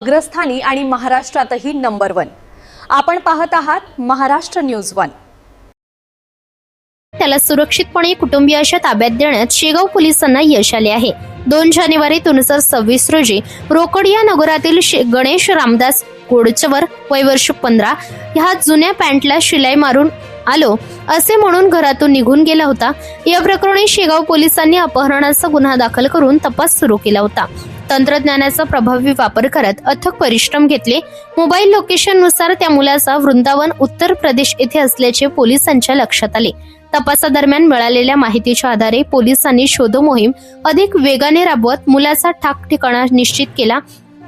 अग्रस्थानी आणि महाराष्ट्रातही नंबर 1। आपण पाहत आहात महाराष्ट्र न्यूज 1। त्याला सुरक्षितपणे कुटुंबियाच्या ताब्यात देण्यात शेगाव पोलिसांना यश आले आहे। 2 जानेवारी 2026 रोजी रोकडिया नगरातील गणेश रामदास गोडचवर वय वर्ष 15 ह्या जुन्या पॅन्टला शिलाई मारून आलो असे म्हणून घरातून निघून गेला होता। या प्रकरणी शेगाव पोलिसांनी अपहरणाचा गुन्हा दाखल करून तपास सुरू केला होता। तंत्रज्ञानाचा प्रभावी वापर करत अथक परिश्रम घेतले। मोबाईल लोकेशननुसार त्या मुलाचा वृंदावन उत्तर प्रदेश येथे असल्याचे पोलिसांच्या लक्षात आले। तपासादरम्यान मिळालेल्या माहितीच्या आधारे पोलिसांनी शोध मोहीम अधिक वेगाने राबवत मुलाचा ठिकाणा निश्चित केला।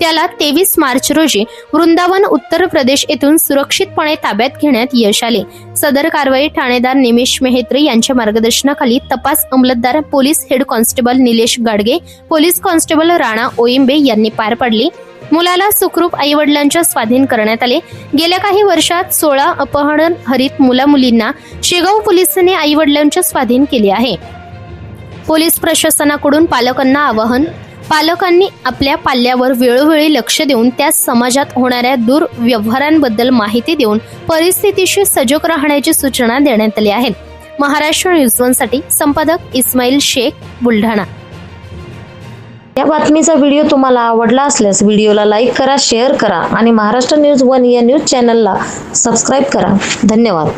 त्याला 23 मार्च रोजी वृंदावन उत्तर प्रदेश येथून सुरक्षितपणे ताब्यात घेण्यात यश आले। सदर कारवाई ठाणेदार निमेश मेहत्रे यांच्या मार्गदर्शनाखाली तपास अंमलदार police head constable Nilesh Gadge, police constable Rana ओइंबे यांनी पार पाडली। मुलाला सुखरूप आईवडिलांच्या स्वाधीन करण्यात आले। गेल्या काही वर्षात 16 अपहरण हरित मुला-मुलींना शेगाव पोलिसांनी आईवडिलांच्या स्वाधीन केले आहे। पोलीस प्रशासनाकडून पालकांनी आपल्या पाल्यावर वेळोवेळी लक्ष देऊन त्यास समाजात होणाऱ्या दुर्व्यवहारांबद्दल माहिती देऊन परिस्थितीशी सजग राहण्याची सूचना देण्यात आली आहे। महाराष्ट्र न्यूज 1 साठी संपादक इस्माईल शेख, बुलढाणा। या बातमीचा व्हिडिओ तुम्हाला आवडला असल्यास व्हिडिओला लाईक करा, शेअर करा आणि महाराष्ट्र न्यूज 1 या न्यूज चॅनलला सबस्क्राईब करा। धन्यवाद।